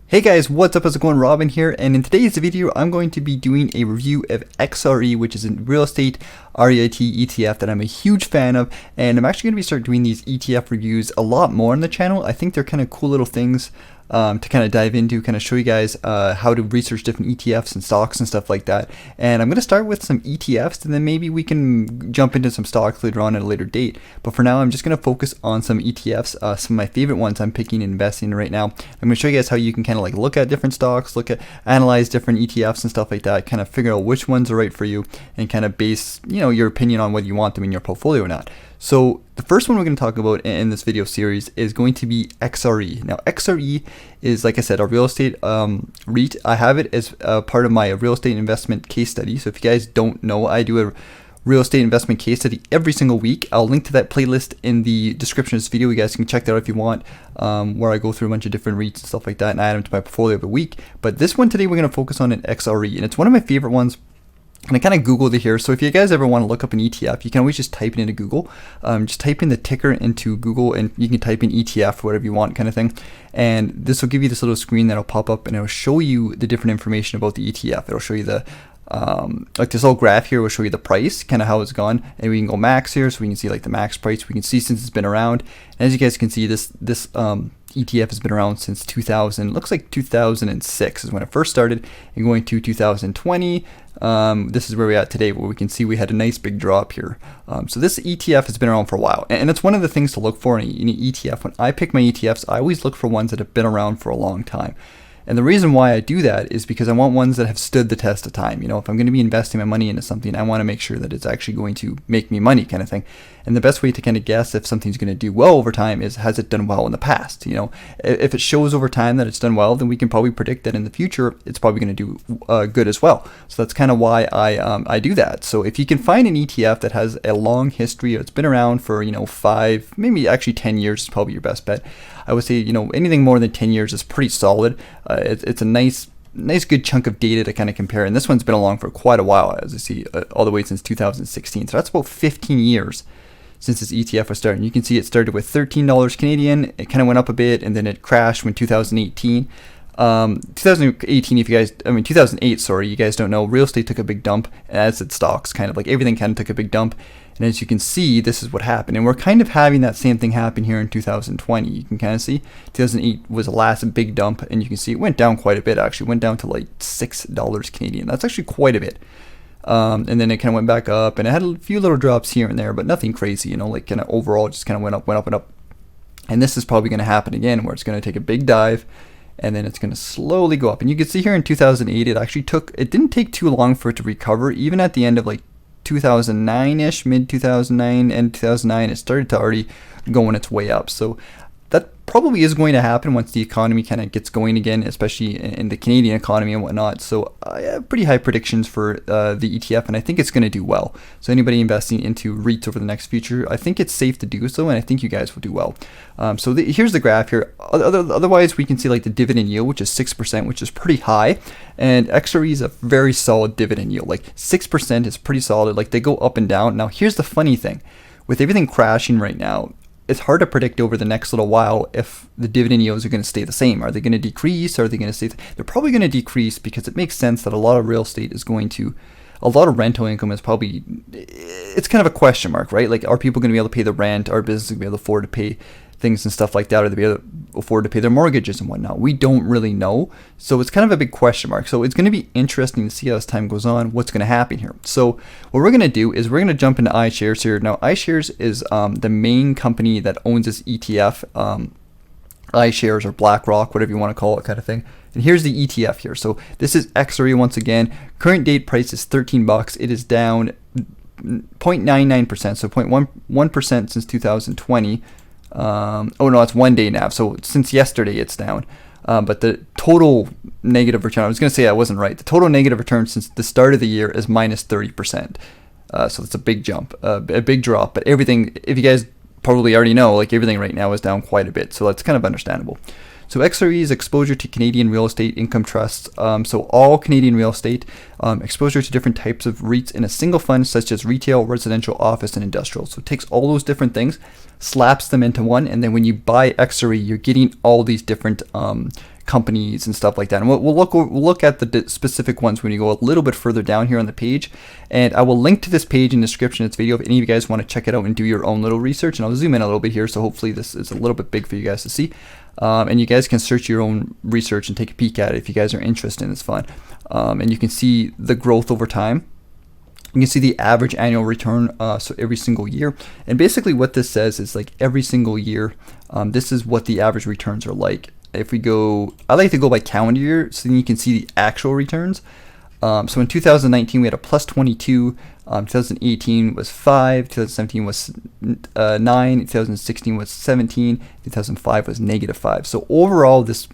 Hey guys, what's up? How's it going? Robin here, and in today's video I'm going to be doing a review of XRE, which is a real estate REIT ETF that I'm a huge fan of, and I'm actually going to be start doing these ETF reviews a lot more on the channel. I think they're kind of cool little things to kind of dive into, kind of show you guys how to research different ETFs and stocks and stuff like that. And I'm going to start with some ETFs, and then maybe we can jump into some stocks later on at a later date. But for now, I'm just going to focus on some ETFs, some of my favorite ones I'm picking and investing in right now. I'm going to show you guys how you can kind of like look at different stocks, analyze different ETFs and stuff like that, kind of figure out which ones are right for you, and kind of base your opinion on whether you want them in your portfolio or not. So the first one we're going to talk about in this video series is going to be XRE. Now XRE is, like I said, a real estate REIT. I have it as part of my real estate investment case study. So if you guys don't know, I do a real estate investment case study every single week. I'll link to that playlist in the description of this video. You guys can check that out if you want, where I go through a bunch of different REITs and stuff like that and add them to my portfolio every week. But this one today we're going to focus on an XRE, and it's one of my favorite ones. And I kind of Googled it here. So if you guys ever want to look up an ETF, you can always just type it into Google. Just type in the ticker into Google, and you can type in ETF, whatever you want, kind of thing. And this will give you this little screen that'll pop up, and it'll show you the different information about the ETF. It'll show you the like this little graph here will show you the price, kind of how it's gone, and we can go max here, so we can see like the max price. We can see since it's been around, and as you guys can see, this ETF has been around since 2000. Looks like 2006 is when it first started, and going to 2020. This is where we're at today, where we can see we had a nice big drop here. So this ETF has been around for a while, and it's one of the things to look for in an ETF. When I pick my ETFs, I always look for ones that have been around for a long time. And the reason why I do that is because I want ones that have stood the test of time. If I'm going to be investing my money into something, I want to make sure that it's actually going to make me money, kind of thing. And the best way to kind of guess if something's going to do well over time is, has it done well in the past? If it shows over time that it's done well, then we can probably predict that in the future it's probably going to do good as well. So that's kind of why I do that. So if you can find an ETF that has a long history, it's been around for 5, maybe actually 10 years is probably your best bet. I would say anything more than 10 years is pretty solid. It's a nice good chunk of data to kind of compare, and this one's been along for quite a while, as I see, all the way since 2016. So that's about 15 years since this ETF was started. And you can see it started with $13 Canadian. It kind of went up a bit, and then it crashed when 2018. 2018, 2008, sorry, you guys don't know, real estate took a big dump, as did stocks, kind of like everything kind of took a big dump. And as you can see, this is what happened. And we're kind of having that same thing happen here in 2020. You can kind of see 2008 was the last big dump, and you can see it went down quite a bit, actually. It went down to like $6 Canadian. That's actually quite a bit. And then it kind of went back up, and it had a few little drops here and there, but nothing crazy, like kind of overall just kind of went up and up. And this is probably going to happen again, where it's going to take a big dive, and then it's going to slowly go up. And you can see here in 2008, it didn't take too long for it to recover. Even at the end of like 2009-ish, mid 2009 and 2009, it started to already go on its way up. So that probably is going to happen once the economy kind of gets going again, especially in the Canadian economy and whatnot. So I have pretty high predictions for the ETF, and I think it's going to do well. So anybody investing into REITs over the next future, I think it's safe to do so, and I think you guys will do well. So here's the graph here. Otherwise, we can see like the dividend yield, which is 6%, which is pretty high. And XRE is a very solid dividend yield. Like 6% is pretty solid. Like they go up and down. Now here's the funny thing. With everything crashing right now, it's hard to predict over the next little while if the dividend yields are going to stay the same. Are they going to decrease? Are they going to stay? They're probably going to decrease, because it makes sense that a lot of real estate is going to, a lot of rental income is probably, it's kind of a question mark, right? Like, are people going to be able to pay the rent? Are businesses going to be able to afford to pay things and stuff like that? Or they be able to afford to pay their mortgages and whatnot? We don't really know. So it's kind of a big question mark. So it's going to be interesting to see as time goes on what's going to happen here. So what we're going to do is we're going to jump into iShares here. Now iShares is the main company that owns this ETF, iShares or BlackRock, whatever you want to call it, kind of thing. And here's the ETF here. So this is XRE once again. Current date price is $13. It is down 0.99%, so 0.1% since 2020. Oh no, it's 1 day now. So since yesterday, it's down. But the total negative return, I was going to say I wasn't right. The total negative return since the start of the year is minus 30%. So that's a big jump, a big drop. But everything, if you guys probably already know, like everything right now is down quite a bit. So that's kind of understandable. So XRE's exposure to Canadian real estate income trusts, so all Canadian real estate, exposure to different types of REITs in a single fund, such as retail, residential, office, and industrial. So it takes all those different things, slaps them into one, and then when you buy XRE, you're getting all these different companies and stuff like that. And we'll look at the specific ones when you go a little bit further down here on the page. And I will link to this page in the description of this video if any of you guys want to check it out and do your own little research. And I'll zoom in a little bit here, so hopefully this is a little bit big for you guys to see. And you guys can search your own research and take a peek at it if you guys are interested, and it's fun. And you can see the growth over time. You can see the average annual return, so every single year. And basically what this says is like every single year, this is what the average returns are like. If we go, I like to go by calendar year, so then you can see the actual returns. So in 2019 we had a plus 22, 2018 was 5, 2017 was 9, 2016 was 17, 2005 was -5. So overall this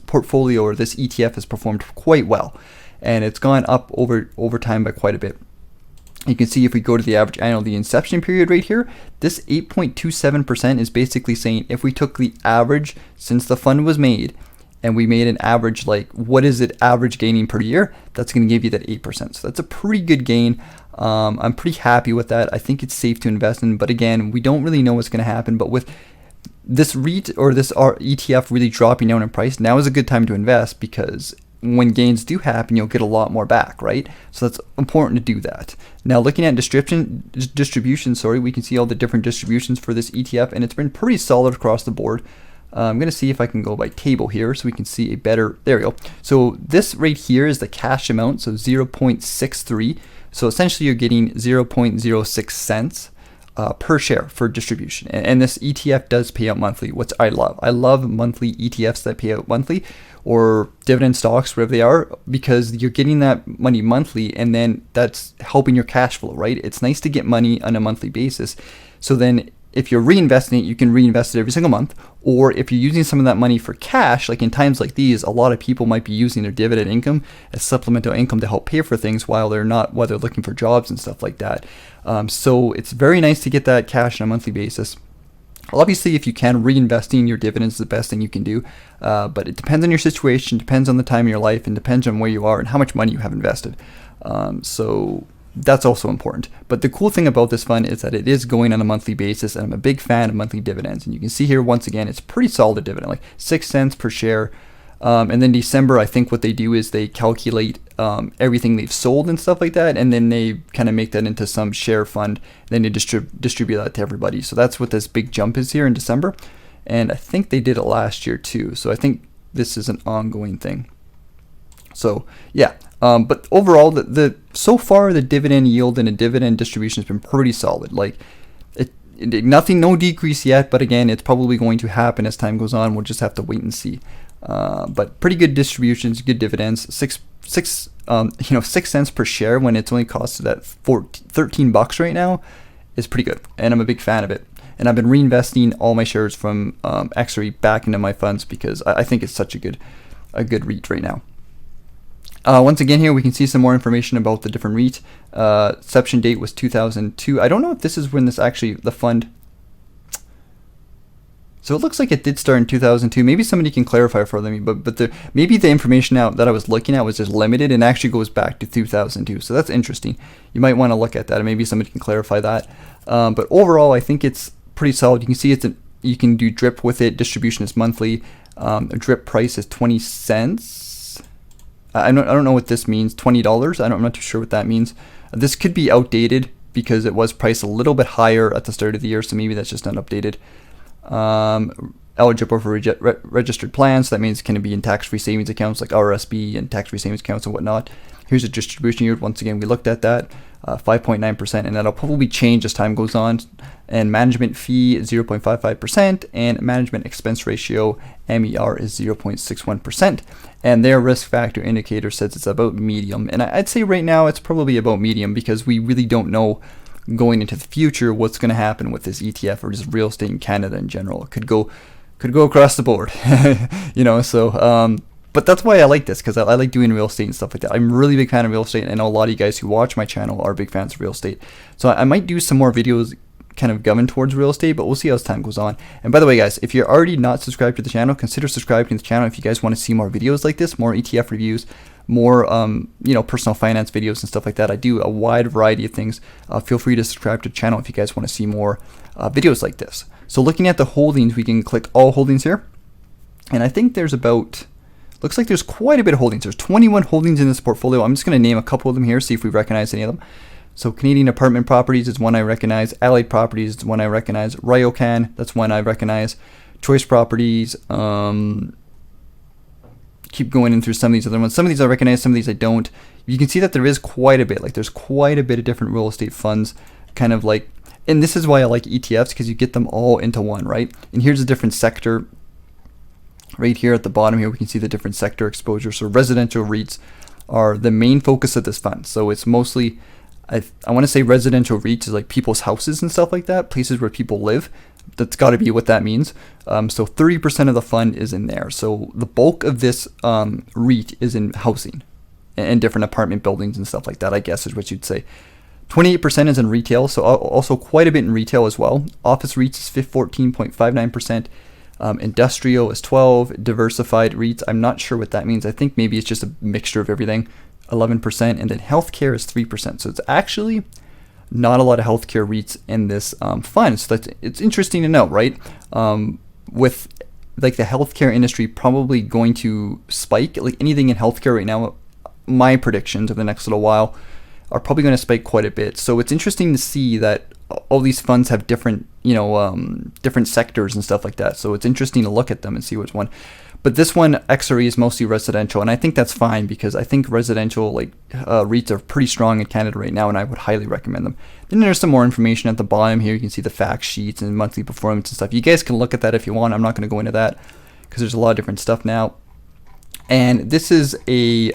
portfolio, or this ETF, has performed quite well, and it's gone up over time by quite a bit. You can see if we go to the average annual, the inception period right here, this 8.27% is basically saying if we took the average since the fund was made and we made an average, like what is it average gaining per year, that's going to give you that 8%. So that's a pretty good gain. I'm pretty happy with that. I think it's safe to invest in, but again, we don't really know what's going to happen. But with this REIT or this ETF really dropping down in price, now is a good time to invest, because when gains do happen, you'll get a lot more back, right? So that's important to do that. Now looking at distribution, we can see all the different distributions for this ETF, and it's been pretty solid across the board. I'm going to see if I can go by table here so we can see a better, there we go. So this right here is the cash amount, so 0.63. So essentially you're getting 0.06 cents per share for distribution. And this ETF does pay out monthly, which I love. I love monthly ETFs that pay out monthly, or dividend stocks, wherever they are, because you're getting that money monthly, and then that's helping your cash flow, right? It's nice to get money on a monthly basis. So then if you're reinvesting it, you can reinvest it every single month. Or if you're using some of that money for cash, like in times like these, a lot of people might be using their dividend income as supplemental income to help pay for things while they're looking for jobs and stuff like that. So it's very nice to get that cash on a monthly basis. Obviously, if you can, reinvesting your dividends is the best thing you can do, but it depends on your situation, depends on the time of your life, and depends on where you are and how much money you have invested. So that's also important. But the cool thing about this fund is that it is going on a monthly basis, and I'm a big fan of monthly dividends. And you can see here, once again, it's pretty solid dividend, like 6 cents per share. And then December, I think what they do is they calculate everything they've sold and stuff like that, and then they kind of make that into some share fund, and then they distribute that to everybody. So that's what this big jump is here in December. And I think they did it last year too. So I think this is an ongoing thing. So yeah, but overall, so far the dividend yield and the dividend distribution has been pretty solid. Like no decrease yet, but again, it's probably going to happen as time goes on. We'll just have to wait and see. But pretty good distributions, good dividends. 6 cents per share when it's only costed at $13 right now is pretty good, and I'm a big fan of it. And I've been reinvesting all my shares from XRE back into my funds because I think it's such a good REIT right now. Once again, here we can see some more information about the different REIT. Inception date was 2002. I don't know if this is when the fund. So it looks like it did start in 2002. Maybe somebody can clarify for me, but maybe the information out that I was looking at was just limited and actually goes back to 2002. So that's interesting. You might want to look at that, and maybe somebody can clarify that. But overall, I think it's pretty solid. You can see you can do drip with it. Distribution is monthly. A drip price is 20 cents. I don't know what this means. $20. I'm not too sure what that means. This could be outdated because it was priced a little bit higher at the start of the year, so maybe that's just not updated. Eligible for registered plans. So that means can it be in tax-free savings accounts like RSP and tax-free savings accounts and whatnot. Here's a distribution yield. Once again, we looked at that, 5.9%, and that'll probably change as time goes on. And management fee is 0.55%, and management expense ratio (MER) is 0.61%. And their risk factor indicator says it's about medium. And I'd say right now it's probably about medium because we really don't know going into the future what's going to happen with this ETF or just real estate in Canada in general. It could go across the board, So, but that's why I like this, because I like doing real estate and stuff like that. I'm a really big fan of real estate, and I know a lot of you guys who watch my channel are big fans of real estate. So I might do some more videos kind of governed towards real estate, but we'll see as time goes on. And by the way, guys, if you're already not subscribed to the channel, consider subscribing to the channel if you guys want to see more videos like this, more ETF reviews, more personal finance videos and stuff like that. I do a wide variety of things. Feel free to subscribe to the channel if you guys want to see more videos like this. So looking at the holdings, we can click all holdings here. And I think there's about, looks like there's quite a bit of holdings. There's 21 holdings in this portfolio. I'm just going to name a couple of them here, see if we recognize any of them. So Canadian Apartment Properties is one I recognize. Allied Properties is one I recognize. Ryocan, that's one I recognize. Choice Properties. Keep going in through some of these other ones. Some of these I recognize, some of these I don't. You can see that there is quite a bit. Like there's quite a bit of different real estate funds, kind of like, and this is why I like ETFs, because you get them all into one, right? And here's a different sector. Right here at the bottom here, we can see the different sector exposure. So residential REITs are the main focus of this fund. So it's mostly, I want to say residential REITs is like people's houses and stuff like that, places where people live. That's got to be what that means. So 30% of the fund is in there. So the bulk of this REIT is in housing and different apartment buildings and stuff like that, I guess is what you'd say. 28% is in retail, so also quite a bit in retail as well. Office REITs is 14.59%. Industrial is 12%. Diversified REITs, I'm not sure what that means. I think maybe it's just a mixture of everything, 11%. And then healthcare is 3%. So it's actually not a lot of healthcare REITs in this fund. So it's interesting to know, right? With like the healthcare industry probably going to spike, like anything in healthcare right now, my predictions of the next little while are probably going to spike quite a bit. So it's interesting to see that all these funds have different, different sectors and stuff like that. So it's interesting to look at them and see which one. But this one, XRE, is mostly residential, and I think that's fine because I think residential REITs are pretty strong in Canada right now, and I would highly recommend them. Then there's some more information at the bottom here. You can see the fact sheets and monthly performance and stuff. You guys can look at that if you want. I'm not going to go into that because there's a lot of different stuff now. And this is a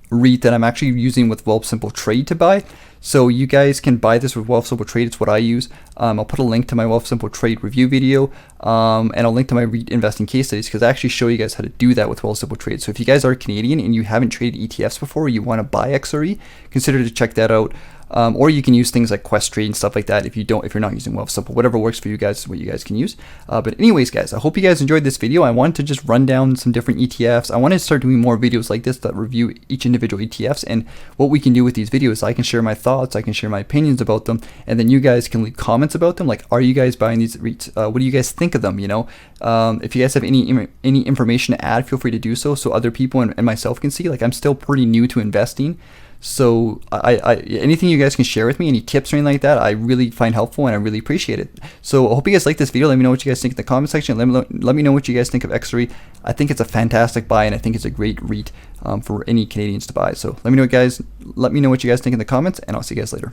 REIT that I'm actually using with Wealthsimple Trade to buy. So you guys can buy this with Wealthsimple Trade. It's what I use. I'll put a link to my Wealthsimple Trade review video, and I'll link to my REIT investing case studies because I actually show you guys how to do that with Wealthsimple Trade. So if you guys are Canadian and you haven't traded ETFs before, or you want to buy XRE, consider to check that out. Or you can use things like Questrade and stuff like that if you're not using Wealthsimple. Whatever works for you guys is what you guys can use. But anyways, guys, I hope you guys enjoyed this video. I wanted to just run down some different ETFs. I want to start doing more videos like this that review each individual ETFs, and what we can do with these videos, I can share my thoughts, I can share my opinions about them, and then you guys can leave comments about them. Like, are you guys buying these REITs? What do you guys think of them? If you guys have any information to add, feel free to do so other people and myself can see. Like, I'm still pretty new to investing. So I anything you guys can share with me, any tips or anything like that, I really find helpful and I really appreciate it. So I hope you guys like this video. Let me know what you guys think in the comment section. Let me know what you guys think of XRE. I think it's a fantastic buy, and I think it's a great REIT for any Canadians to buy. So let me know what you guys think in the comments, and I'll see you guys later.